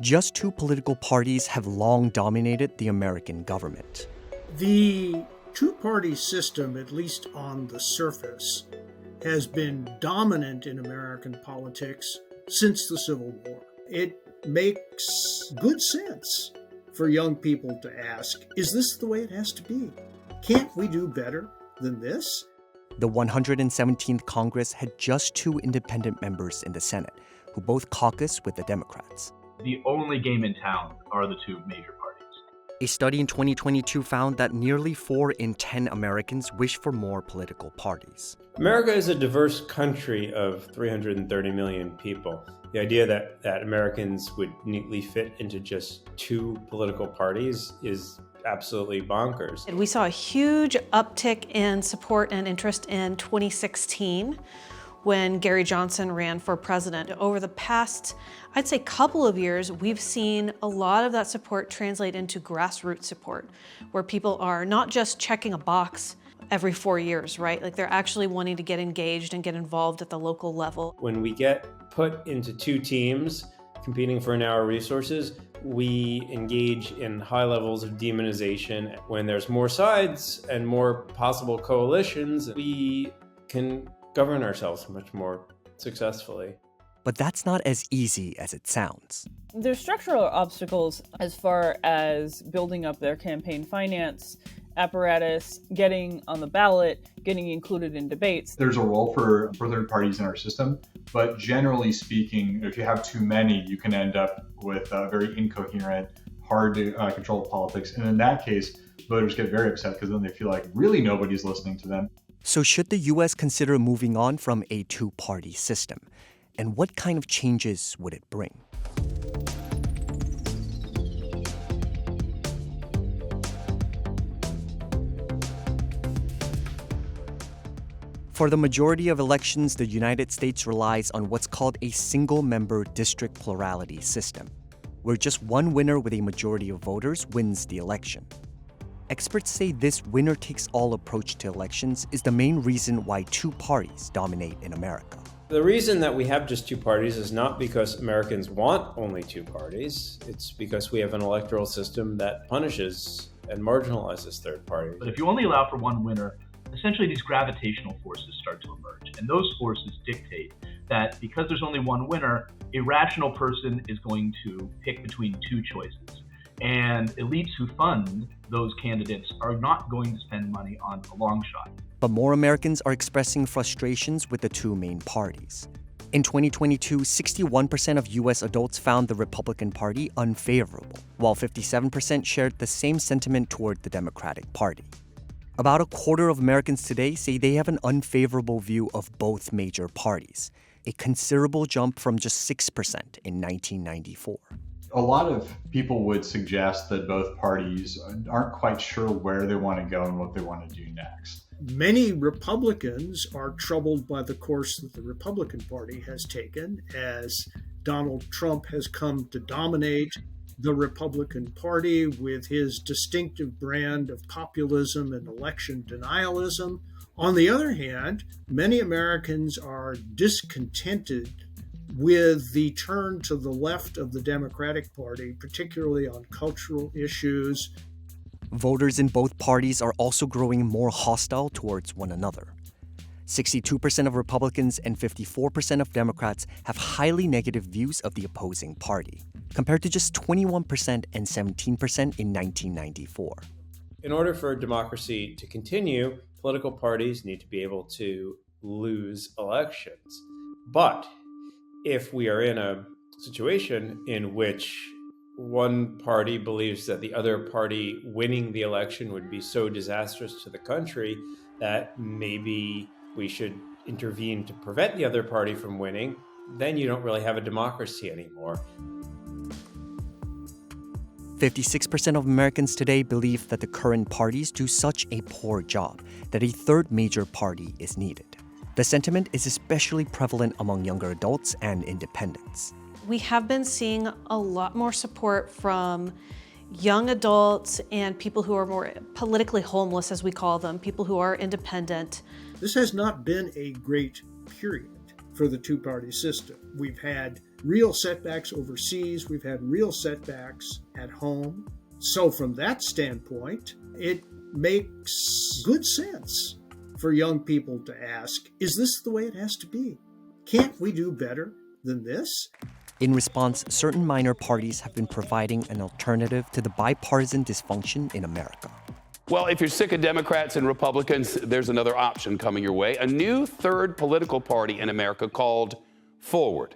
Just two political parties have long dominated the American government. The two-party system, at least on the surface, has been dominant in American politics since the Civil War. It makes good sense for young people to ask, is this the way it has to be? Can't we do better than this? The 117th Congress had just two independent members in the Senate, who both caucus with the Democrats. The only game in town are the two major parties. A study in 2022 found that nearly 4 in 10 Americans wish for more political parties. America is a diverse country of 330 million people. The idea that Americans would neatly fit into just two political parties is absolutely bonkers. We saw a huge uptick in support and interest in 2016 when Gary Johnson ran for president. Over the past, I'd say, couple of years, we've seen a lot of that support translate into grassroots support, where people are not just checking a box every 4 years, right? Like they're actually wanting to get engaged and get involved at the local level. When we get put into two teams competing for our resources, we engage in high levels of demonization. When there's more sides and more possible coalitions, we can govern ourselves much more successfully. But that's not as easy as it sounds. There's structural obstacles as far as building up their campaign finance apparatus, getting on the ballot, getting included in debates. There's a role for third parties in our system, but generally speaking, if you have too many, you can end up with very incoherent, hard to control politics. And in that case, voters get very upset because then they feel like really nobody's listening to them. So should the U.S. consider moving on from a two-party system? And what kind of changes would it bring? For the majority of elections, the United States relies on what's called a single-member district plurality system, where just one winner with a majority of voters wins the election. Experts say this winner-takes-all approach to elections is the main reason why two parties dominate in America. The reason that we have just two parties is not because Americans want only two parties. It's because we have an electoral system that punishes and marginalizes third parties. But if you only allow for one winner, essentially these gravitational forces start to emerge. And those forces dictate that because there's only one winner, a rational person is going to pick between two choices. And elites who fund those candidates are not going to spend money on a long shot. But more Americans are expressing frustrations with the two main parties. In 2022, 61% of U.S. adults found the Republican Party unfavorable, while 57% shared the same sentiment toward the Democratic Party. About a quarter of Americans today say they have an unfavorable view of both major parties, a considerable jump from just 6% in 1994. A lot of people would suggest that both parties aren't quite sure where they want to go and what they want to do next. Many Republicans are troubled by the course that the Republican Party has taken as Donald Trump has come to dominate the Republican Party with his distinctive brand of populism and election denialism. On the other hand, many Americans are discontented with the turn to the left of the Democratic Party, particularly on cultural issues. Voters in both parties are also growing more hostile towards one another. 62% of Republicans and 54% of Democrats have highly negative views of the opposing party, compared to just 21% and 17% in 1994. In order for democracy to continue, political parties need to be able to lose elections. But if we are in a situation in which one party believes that the other party winning the election would be so disastrous to the country that maybe we should intervene to prevent the other party from winning, then you don't really have a democracy anymore. 56% of Americans today believe that the current parties do such a poor job that a third major party is needed. The sentiment is especially prevalent among younger adults and independents. We have been seeing a lot more support from young adults and people who are more politically homeless, as we call them, people who are independent. This has not been a great period for the two-party system. We've had real setbacks overseas. We've had real setbacks at home. So from that standpoint, it makes good sense for young people to ask, is this the way it has to be? Can't we do better than this? In response, certain minor parties have been providing an alternative to the bipartisan dysfunction in America. Well, if you're sick of Democrats and Republicans, there's another option coming your way. A new third political party in America called Forward.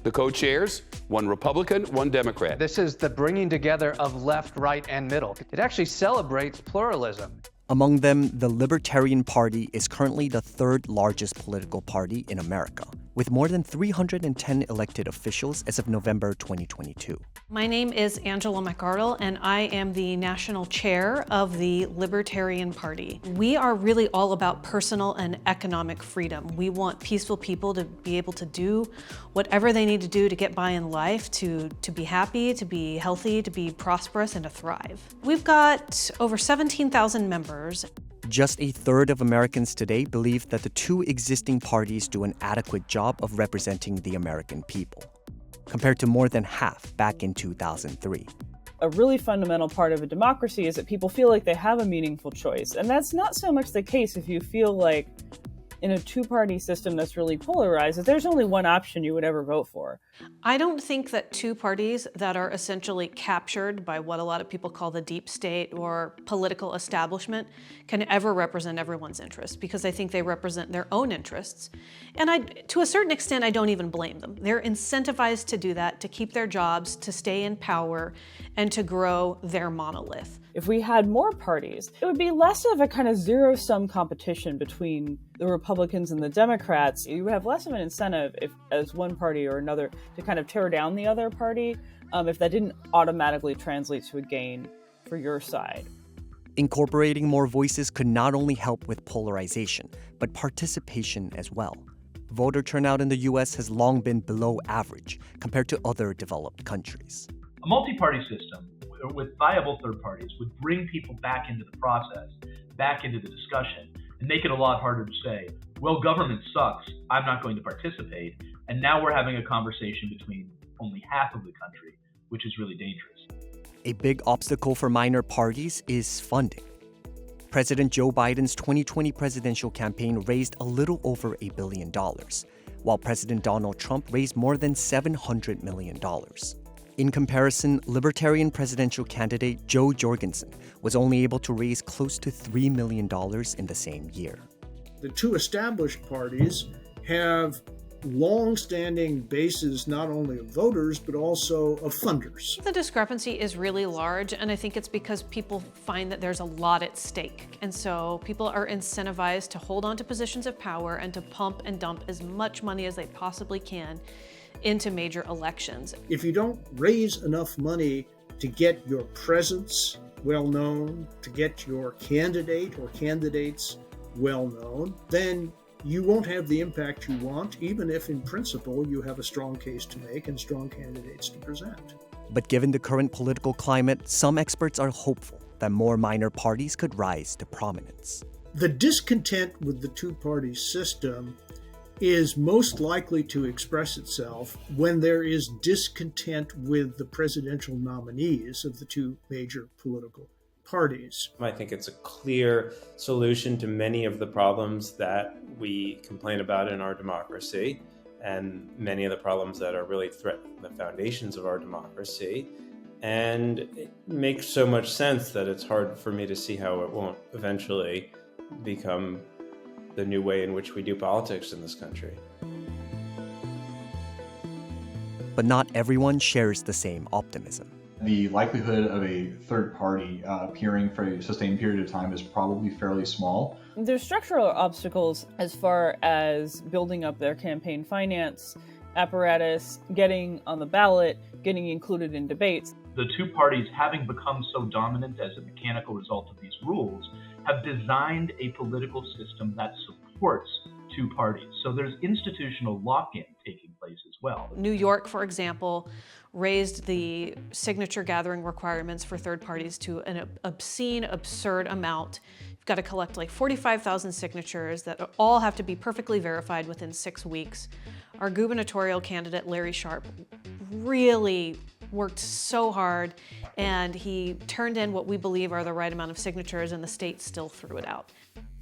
The co-chairs, one Republican, one Democrat. This is the bringing together of left, right, and middle. It actually celebrates pluralism. Among them, the Libertarian Party is currently the third largest political party in America, with more than 310 elected officials as of November 2022. My name is Angela McArdle, and I am the national chair of the Libertarian Party. We are really all about personal and economic freedom. We want peaceful people to be able to do whatever they need to do to get by in life, to be happy, to be healthy, to be prosperous, and to thrive. We've got over 17,000 members. Just a third of Americans today believe that the two existing parties do an adequate job of representing the American people, compared to more than half back in 2003. A really fundamental part of a democracy is that people feel like they have a meaningful choice. And that's not so much the case if you feel like in a two-party system that's really polarized, that there's only one option you would ever vote for. I don't think that two parties that are essentially captured by what a lot of people call the deep state or political establishment can ever represent everyone's interests, because I think they represent their own interests. And to a certain extent, I don't even blame them. They're incentivized to do that, to keep their jobs, to stay in power, and to grow their monolith. If we had more parties, it would be less of a kind of zero-sum competition between the Republicans and the Democrats. You would have less of an incentive if, as one party or another, to kind of tear down the other party if that didn't automatically translate to a gain for your side. Incorporating more voices could not only help with polarization, but participation as well. Voter turnout in the U.S. has long been below average compared to other developed countries. A multi-party system with viable third parties would bring people back into the process, back into the discussion, and make it a lot harder to say, well, government sucks, I'm not going to participate, and now we're having a conversation between only half of the country, which is really dangerous. A big obstacle for minor parties is funding. President Joe Biden's 2020 presidential campaign raised a little over $1 billion, while President Donald Trump raised more than $700 million. In comparison, Libertarian presidential candidate Joe Jorgensen was only able to raise close to $3 million in the same year. The two established parties have long-standing bases not only of voters, but also of funders. The discrepancy is really large, and I think it's because people find that there's a lot at stake. And so people are incentivized to hold on to positions of power and to pump and dump as much money as they possibly can into major elections. If you don't raise enough money to get your presence well known, to get your candidate or candidates well known, then you won't have the impact you want, even if in principle you have a strong case to make and strong candidates to present. But given the current political climate, some experts are hopeful that more minor parties could rise to prominence. The discontent with the two-party system is most likely to express itself when there is discontent with the presidential nominees of the two major political parties. I think it's a clear solution to many of the problems that we complain about in our democracy and many of the problems that are really threatening the foundations of our democracy. And it makes so much sense that it's hard for me to see how it won't eventually become the new way in which we do politics in this country. But not everyone shares the same optimism. The likelihood of a third party appearing for a sustained period of time is probably fairly small. There's structural obstacles as far as building up their campaign finance apparatus, getting on the ballot, getting included in debates. The two parties, having become so dominant as a mechanical result of these rules, have designed a political system that supports two parties. So there's institutional lock-in taking place as well. New York, for example, raised the signature gathering requirements for third parties to an obscene, absurd amount. You've got to collect like 45,000 signatures that all have to be perfectly verified within 6 weeks Our gubernatorial candidate, Larry Sharpe, really worked so hard, and he turned in what we believe are the right amount of signatures, and the state still threw it out.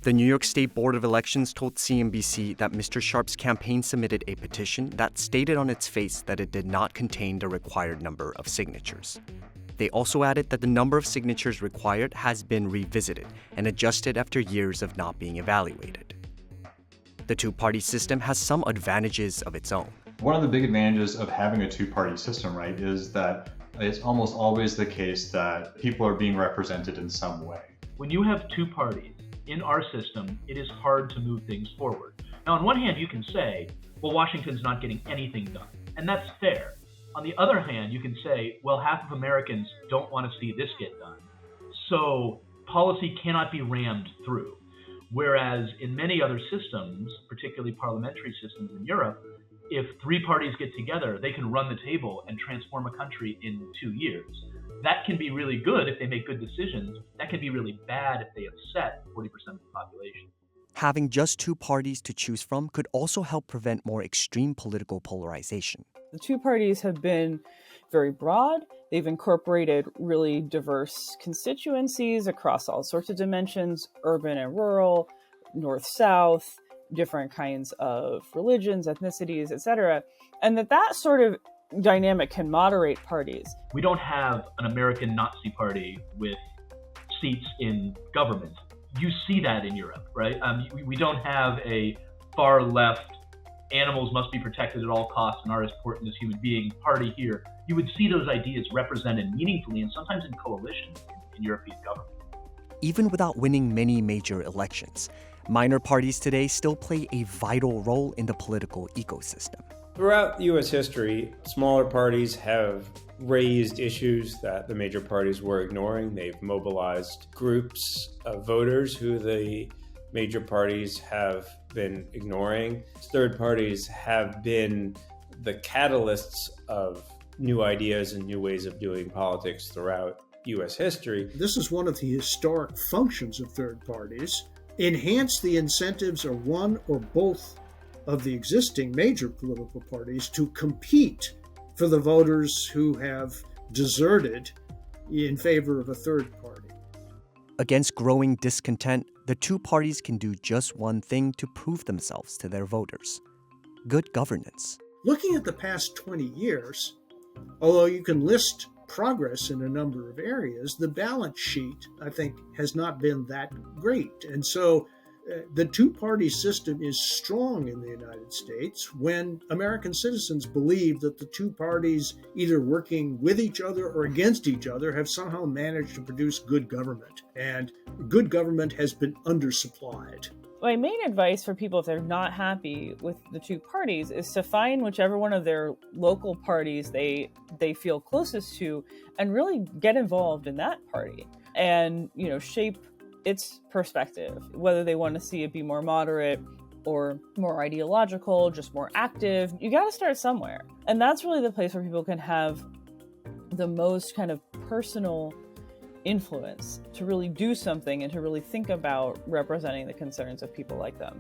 The New York State Board of Elections told CNBC that Mr. Sharpe's campaign submitted a petition that stated on its face that it did not contain the required number of signatures. They also added that the number of signatures required has been revisited and adjusted after years of not being evaluated. The two-party system has some advantages of its own. One of the big advantages of having a two-party system, right, is that it's almost always the case that people are being represented in some way. When you have two parties in our system, it is hard to move things forward. Now, on one hand, you can say, well, Washington's not getting anything done, and that's fair. On the other hand, you can say, well, half of Americans don't want to see this get done, so policy cannot be rammed through. Whereas in many other systems, particularly parliamentary systems in Europe, if three parties get together, they can run the table and transform a country in 2 years. That can be really good if they make good decisions. That can be really bad if they upset 40% of the population. Having just two parties to choose from could also help prevent more extreme political polarization. The two parties have been very broad. They've incorporated really diverse constituencies across all sorts of dimensions, urban and rural, north-south, different kinds of religions, ethnicities, etc. And that sort of dynamic can moderate parties. We don't have an American Nazi party with seats in government. You see that in Europe, right? We don't have a far left, animals must be protected at all costs and are as important as human beings party here. You would see those ideas represented meaningfully and sometimes in coalition in European government. Even without winning many major elections, minor parties today still play a vital role in the political ecosystem. Throughout U.S. history, smaller parties have raised issues that the major parties were ignoring. They've mobilized groups of voters who the major parties have been ignoring. Third parties have been the catalysts of new ideas and new ways of doing politics throughout U.S. history. This is one of the historic functions of third parties. Enhance the incentives of one or both of the existing major political parties to compete for the voters who have deserted in favor of a third party. Against growing discontent, the two parties can do just one thing to prove themselves to their voters: good governance. Looking at the past 20 years, although you can list progress in a number of areas, the balance sheet, I think, has not been that great. And so the two-party system is strong in the United States when American citizens believe that the two parties, either working with each other or against each other, have somehow managed to produce good government. And good government has been undersupplied. My main advice for people, if they're not happy with the two parties, is to find whichever one of their local parties they feel closest to and really get involved in that party and, shape its perspective, whether they want to see it be more moderate or more ideological, just more active. You got to start somewhere. And that's really the place where people can have the most kind of personal influence to really do something and to really think about representing the concerns of people like them.